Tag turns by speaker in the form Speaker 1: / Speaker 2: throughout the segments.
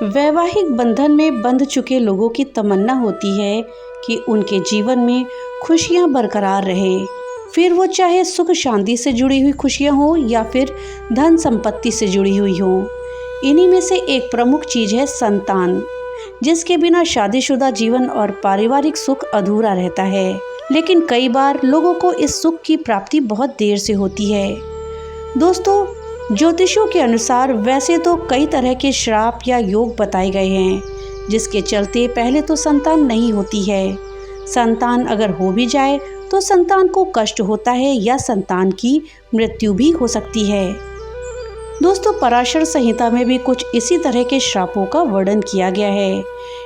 Speaker 1: वैवाहिक बंधन में बंध चुके लोगों की तमन्ना होती है कि उनके जीवन में खुशियां बरकरार रहें, फिर वो चाहे सुख शांति से जुड़ी हुई खुशियां हो या फिर धन संपत्ति से जुड़ी हुई हो। इन्हीं में से एक प्रमुख चीज है संतान, जिसके बिना शादीशुदा जीवन और पारिवारिक सुख अधूरा रहता है। लेकिन कई बार लोगों को इस सुख की प्राप्ति बहुत देर से होती है। दोस्तों, ज्योतिषों के अनुसार वैसे तो कई तरह के श्राप या योग बताए गए हैं, जिसके चलते पहले तो संतान नहीं होती है। संतान अगर हो भी जाए तो संतान को कष्ट होता है या संतान की मृत्यु भी हो सकती है। दोस्तों, पराशर संहिता में भी कुछ इसी तरह के श्रापों का वर्णन किया गया है।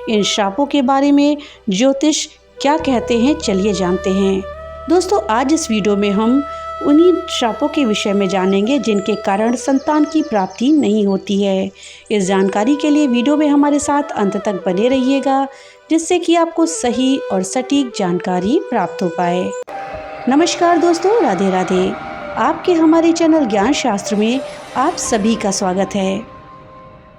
Speaker 1: इन श्रापों के बारे में ज्योतिष क्या कहते हैं, चलिए जानते हैं। दोस्तों, आज इस वीडियो में हम उन्हीं श्रापों के विषय में जानेंगे जिनके कारण संतान की प्राप्ति नहीं होती है। इस जानकारी के लिए वीडियो में हमारे साथ अंत तक बने रहिएगा, जिससे कि आपको सही और सटीक जानकारी प्राप्त हो पाए। नमस्कार दोस्तों, राधे राधे। आपके हमारे चैनल ज्ञान शास्त्र में आप सभी का स्वागत है।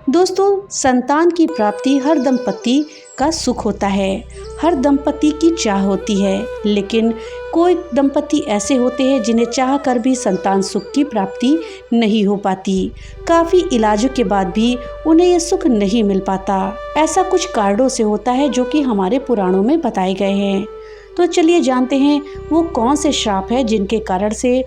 Speaker 1: दोस्तों, संतान की प्राप्ति हर दंपति का सुख होता है, हर दंपति की चाह होती है। लेकिन कोई दंपति ऐसे होते हैं जिन्हें चाह कर भी संतान सुख की प्राप्ति नहीं हो पाती। काफ़ी इलाजों के बाद भी उन्हें यह सुख नहीं मिल पाता। ऐसा कुछ कारणों से होता है जो कि हमारे पुराणों में बताए गए हैं। तो चलिए जानते हैं वो कौन से श्राप है जिनके कारण से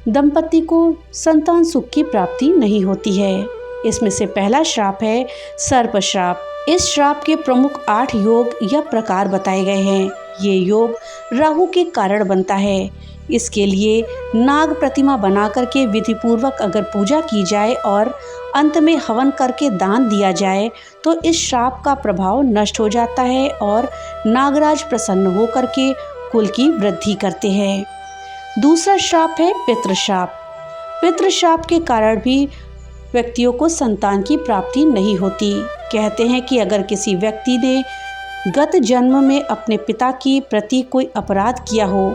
Speaker 1: दंपति को संतान सुख की प्राप्ति नहीं होती है। इसमें से पहला श्राप है सर्प श्राप। इस श्राप के प्रमुख 8 योग या प्रकार बताए गए हैं। ये योग राहु के कारण बनता है। इसके लिए नाग प्रतिमा बना करके विधि पूर्वक अगर पूजा की जाए और अंत में हवन करके दान दिया जाए तो इस श्राप का प्रभाव नष्ट हो जाता है और नागराज प्रसन्न होकर के कुल की वृद्धि करते हैं। दूसरा श्राप है पितृश्राप। पितृश्राप के कारण भी व्यक्तियों को संतान की प्राप्ति नहीं होती। कहते हैं कि अगर किसी व्यक्ति ने गत जन्म में अपने पिता की प्रति कोई अपराध किया हो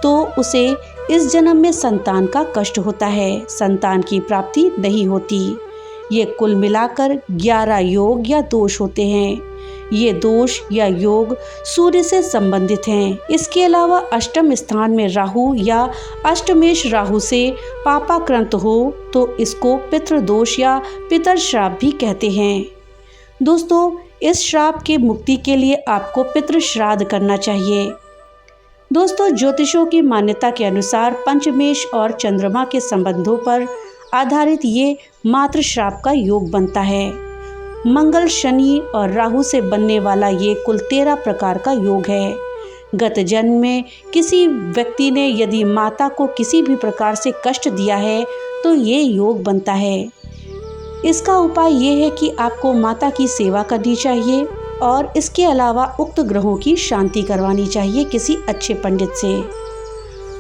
Speaker 1: तो उसे इस जन्म में संतान का कष्ट होता है, संतान की प्राप्ति नहीं होती। ये कुल मिलाकर 11 योग या दोष होते हैं। ये दोष या योग सूर्य से संबंधित हैं। इसके अलावा अष्टम स्थान में राहु या अष्टमेश राहु से पापाक्रांत हो तो इसको पितृदोष या पितर श्राप भी कहते हैं। दोस्तों, इस श्राप के मुक्ति के लिए आपको पितृ श्राद्ध करना चाहिए। दोस्तों, ज्योतिषों की मान्यता के अनुसार पंचमेश और चंद्रमा के संबंधों पर आधारित ये मातृ श्राप का योग बनता है। मंगल, शनि और राहु से बनने वाला ये कुल 13 प्रकार का योग है। गत जन्म में किसी व्यक्ति ने यदि माता को किसी भी प्रकार से कष्ट दिया है तो ये योग बनता है। इसका उपाय ये है कि आपको माता की सेवा करनी चाहिए और इसके अलावा उक्त ग्रहों की शांति करवानी चाहिए किसी अच्छे पंडित से।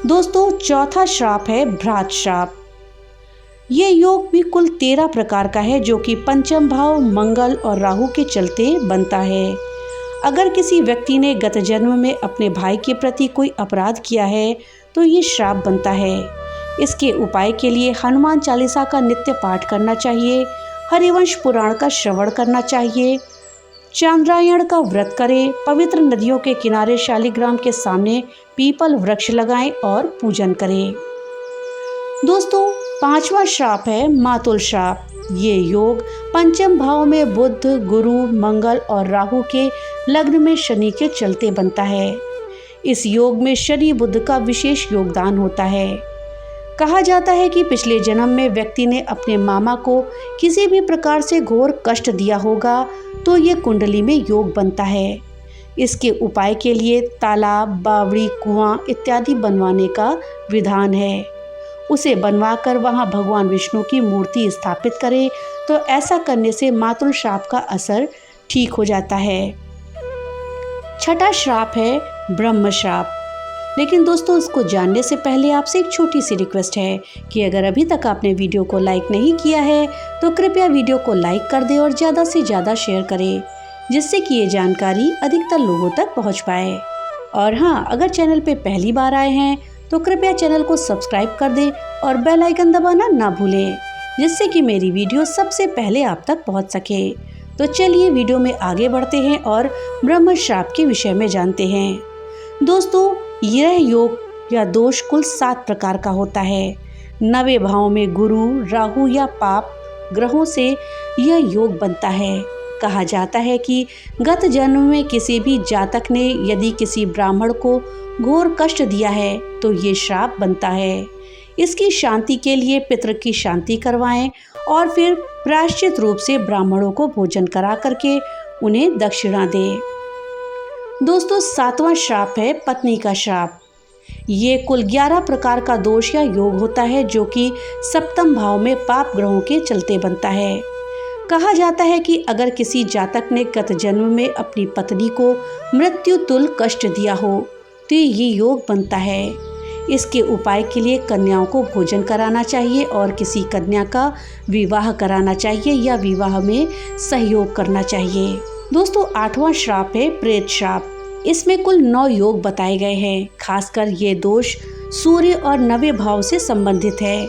Speaker 1: दोस्तों, चौथा श्राप है भ्रात श्राप। ये योग भी कुल 13 प्रकार का है जो कि पंचम भाव मंगल और राहु के चलते बनता है। अगर किसी व्यक्ति ने गत जन्म में अपने भाई के प्रति कोई अपराध किया है तो ये श्राप बनता है। इसके उपाय के लिए हनुमान चालीसा का नित्य पाठ करना चाहिए, हरिवंश पुराण का श्रवण करना चाहिए, चांद्रायण का व्रत करें, पवित्र नदियों के किनारे शालिग्राम के सामने पीपल वृक्ष लगाएं और पूजन करें। दोस्तों, 5वां श्राप है मातुल श्राप। ये योग पंचम भाव में बुध, गुरु, मंगल और राहु के लग्न में शनि के चलते बनता है। इस योग में शनि बुध का विशेष योगदान होता है। कहा जाता है कि पिछले जन्म में व्यक्ति ने अपने मामा को किसी भी प्रकार से घोर कष्ट दिया होगा तो ये कुंडली में योग बनता है। इसके उपाय के लिए तालाब, बावड़ी, कुआं इत्यादि बनवाने का विधान है। उसे बनवाकर वहां भगवान विष्णु की मूर्ति स्थापित करें तो ऐसा करने से मातृ श्राप का असर ठीक हो जाता है। छठा श्राप है ब्रह्म श्राप। लेकिन दोस्तों, इसको जानने से पहले आपसे एक छोटी सी रिक्वेस्ट है कि अगर अभी तक आपने वीडियो को लाइक नहीं किया है तो कृपया वीडियो को लाइक कर दें और ज़्यादा से ज़्यादा शेयर करें, जिससे कि ये जानकारी अधिकतर लोगों तक पहुंच पाए। और हाँ, अगर चैनल पे पहली बार आए हैं तो कृपया चैनल को सब्सक्राइब कर दें और बेल आइकन दबाना ना भूलें, जिससे कि मेरी वीडियो सबसे पहले आप तक पहुंच सके। तो चलिए वीडियो में आगे बढ़ते हैं और ब्रह्म श्राप के विषय में जानते हैं। दोस्तों, यह योग या दोष कुल 7 प्रकार का होता है। 9वें भाव में गुरु, राहु या पाप ग्रहों से यह योग बनता है। कहा जाता है कि गत जन्म में किसी भी जातक ने यदि किसी ब्राह्मण को घोर कष्ट दिया है तो ये श्राप बनता है। इसकी शांति के लिए पितृ की शांति करवाएं और फिर प्रायश्चित रूप से ब्राह्मणों को भोजन करा करके उन्हें दक्षिणा दें। दोस्तों, 7वां श्राप है पत्नी का श्राप। ये कुल 11 प्रकार का दोष या योग होता है जो कि सप्तम भाव में पाप ग्रहों के चलते बनता है। कहा जाता है कि अगर किसी जातक ने गत जन्म में अपनी पत्नी को मृत्यु तुल्य कष्ट दिया हो तो ये योग बनता है। इसके उपाय के लिए कन्याओं को भोजन कराना चाहिए और किसी कन्या का विवाह कराना चाहिए या विवाह में सहयोग करना चाहिए। दोस्तों, 8वां श्राप है प्रेत श्राप। इसमें कुल 9 योग बताए गए हैं। खासकर ये दोष सूर्य और 9वें भाव से संबंधित है।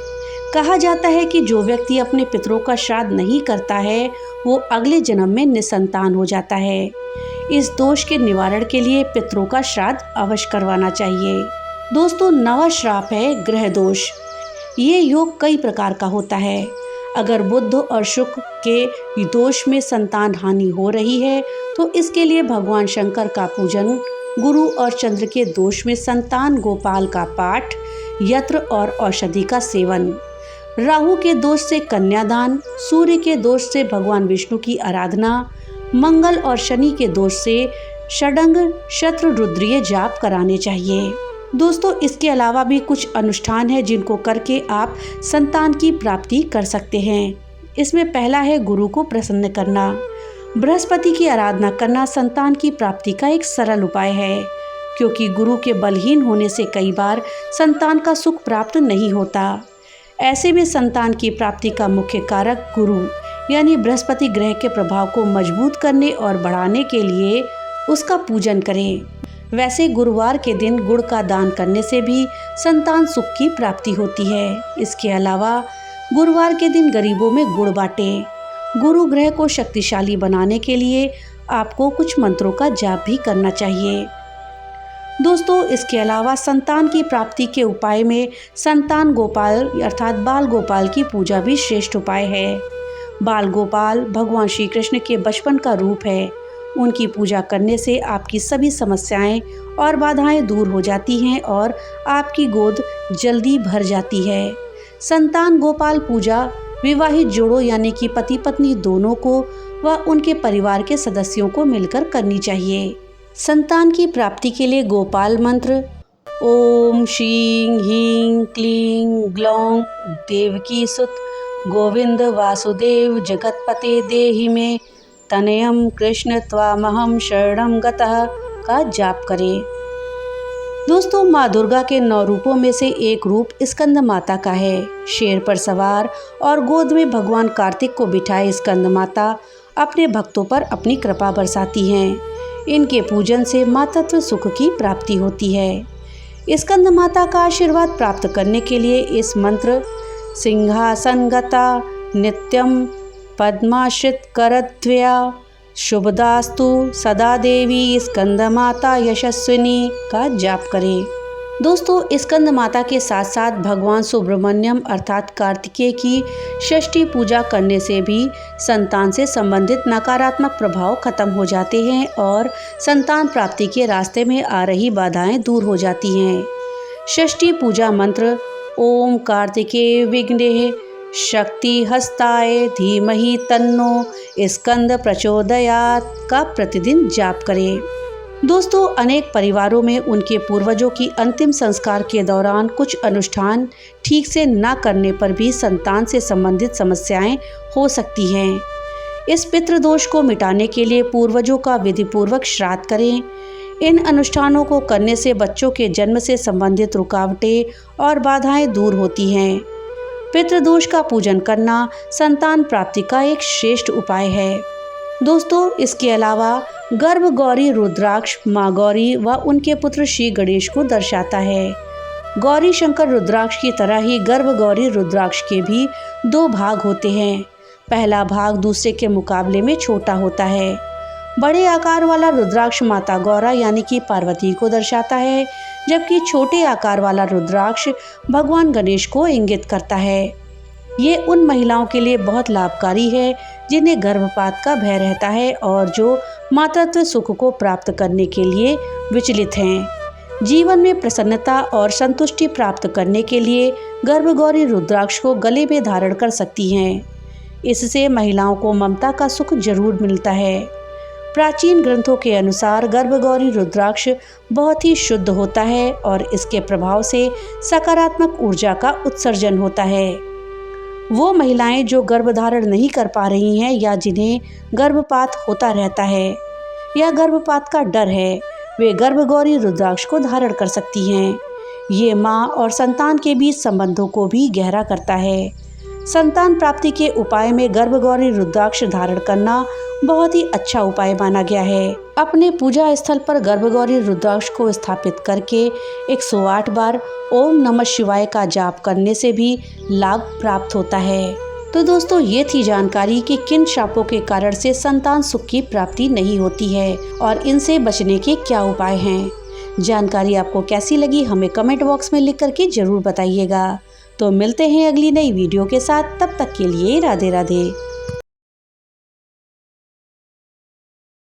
Speaker 1: कहा जाता है कि जो व्यक्ति अपने पितरों का श्राद्ध नहीं करता है वो अगले जन्म में निसंतान हो जाता है। इस दोष के निवारण के लिए पितरों का श्राद्ध अवश्य करवाना चाहिए। दोस्तों, 9वां श्राप है ग्रह दोष। ये योग कई प्रकार का होता है। अगर बुध और शुक्र के दोष में संतान हानि हो रही है तो इसके लिए भगवान शंकर का पूजन, गुरु और चंद्र के दोष में संतान गोपाल का पाठ, यत्र और औषधि का सेवन, राहु के दोष से कन्यादान, सूर्य के दोष से भगवान विष्णु की आराधना, मंगल और शनि के दोष से षडंग शत्र रुद्रीय जाप कराने चाहिए। दोस्तों, इसके अलावा भी कुछ अनुष्ठान है जिनको करके आप संतान की प्राप्ति कर सकते हैं। इसमें पहला है गुरु को प्रसन्न करना। बृहस्पति की आराधना करना संतान की प्राप्ति का एक सरल उपाय है, क्योंकि गुरु के बलहीन होने से कई बार संतान का सुख प्राप्त नहीं होता। ऐसे में संतान की प्राप्ति का मुख्य कारक गुरु यानी बृहस्पति ग्रह के प्रभाव को मजबूत करने और बढ़ाने के लिए उसका पूजन करें। वैसे गुरुवार के दिन गुड़ का दान करने से भी संतान सुख की प्राप्ति होती है। इसके अलावा गुरुवार के दिन गरीबों में गुड़ बांटें। गुरु ग्रह को शक्तिशाली बनाने के लिए आपको कुछ मंत्रों का जाप भी करना चाहिए। दोस्तों, इसके अलावा संतान की प्राप्ति के उपाय में संतान गोपाल अर्थात बाल गोपाल की पूजा भी श्रेष्ठ उपाय है। बाल गोपाल भगवान श्री कृष्ण के बचपन का रूप है। उनकी पूजा करने से आपकी सभी समस्याएं और बाधाएं दूर हो जाती हैं और आपकी गोद जल्दी भर जाती है। संतान गोपाल पूजा विवाहित जोड़ों यानी कि पति पत्नी दोनों को व उनके परिवार के सदस्यों को मिलकर करनी चाहिए। संतान की प्राप्ति के लिए गोपाल मंत्र ओम श्रीं ह्रीं क्लीं ग्लौं देवकी सुत गोविंद वासुदेव जगतपते देहि मे तनयम कृष्ण त्वामहं शरणं गतः का जाप करें। दोस्तों, माँ दुर्गा के 9 रूपों में से एक रूप स्कंद माता का है। शेर पर सवार और गोद में भगवान कार्तिक को बिठाए स्कंद माता अपने भक्तों पर अपनी कृपा बरसाती हैं। इनके पूजन से मातृत्व सुख की प्राप्ति होती है। स्कंद माता का आशीर्वाद प्राप्त करने के लिए इस मंत्र सिंहासनगता नित्यम पद्माश्रित करद्वया शुभदास्तु सदा देवी स्कंद माता यशस्विनी का जाप करें। दोस्तों, स्कंद माता के साथ साथ भगवान सुब्रमण्यम अर्थात कार्तिकेय की षष्ठी पूजा करने से भी संतान से संबंधित नकारात्मक प्रभाव खत्म हो जाते हैं और संतान प्राप्ति के रास्ते में आ रही बाधाएं दूर हो जाती हैं। षष्ठी पूजा मंत्र ओम कार्तिकेय विघ्नेः शक्ति हस्ताय धीमहि तन्नो स्कंद प्रचोदयात् का प्रतिदिन जाप करें। दोस्तों, अनेक परिवारों में उनके पूर्वजों की अंतिम संस्कार के दौरान कुछ अनुष्ठान ठीक से न करने पर भी संतान से संबंधित समस्याएं हो सकती हैं। इस पितृदोष को मिटाने के लिए पूर्वजों का विधिपूर्वक श्राद्ध करें। इन अनुष्ठानों को करने से बच्चों के जन्म से संबंधित रुकावटें और बाधाएं दूर होती हैं। पितृदोष का पूजन करना संतान प्राप्ति का एक श्रेष्ठ उपाय है। दोस्तों, इसके अलावा गर्भ गौरी रुद्राक्ष माँ गौरी व उनके पुत्र श्री गणेश को दर्शाता है। गौरी शंकर रुद्राक्ष की तरह ही गर्भ गौरी रुद्राक्ष के भी 2 भाग होते हैं। पहला भाग दूसरे के मुकाबले में छोटा होता है। बड़े आकार वाला रुद्राक्ष माता गौरा यानी कि पार्वती को दर्शाता है, जबकि छोटे आकार वाला रुद्राक्ष भगवान गणेश को इंगित करता है। ये उन महिलाओं के लिए बहुत लाभकारी है जिन्हें गर्भपात का भय रहता है और जो मातृत्व सुख को प्राप्त करने के लिए विचलित हैं। जीवन में प्रसन्नता और संतुष्टि प्राप्त करने के लिए गर्भगौरी रुद्राक्ष को गले में धारण कर सकती हैं। इससे महिलाओं को ममता का सुख जरूर मिलता है। प्राचीन ग्रंथों के अनुसार गर्भगौरी रुद्राक्ष बहुत ही शुद्ध होता है और इसके प्रभाव से सकारात्मक ऊर्जा का उत्सर्जन होता है। वो महिलाएं जो गर्भधारण नहीं कर पा रही हैं या जिन्हें गर्भपात होता रहता है या गर्भपात का डर है, वे गर्भगौरी रुद्राक्ष को धारण कर सकती हैं। ये माँ और संतान के बीच संबंधों को भी गहरा करता है। संतान प्राप्ति के उपाय में गर्भगौरी रुद्राक्ष धारण करना बहुत ही अच्छा उपाय माना गया है। अपने पूजा स्थल पर गर्भगौरी रुद्राक्ष को स्थापित करके 108 बार ओम नमः शिवाय का जाप करने से भी लाभ प्राप्त होता है। तो दोस्तों, ये थी जानकारी कि किन शापों के कारण से संतान सुख की प्राप्ति नहीं होती है और इनसे बचने के क्या उपाय हैं। जानकारी आपको कैसी लगी हमें कमेंट बॉक्स में लिख करके जरूर बताइएगा। तो मिलते हैं अगली नई वीडियो के साथ, तब तक के लिए राधे राधे।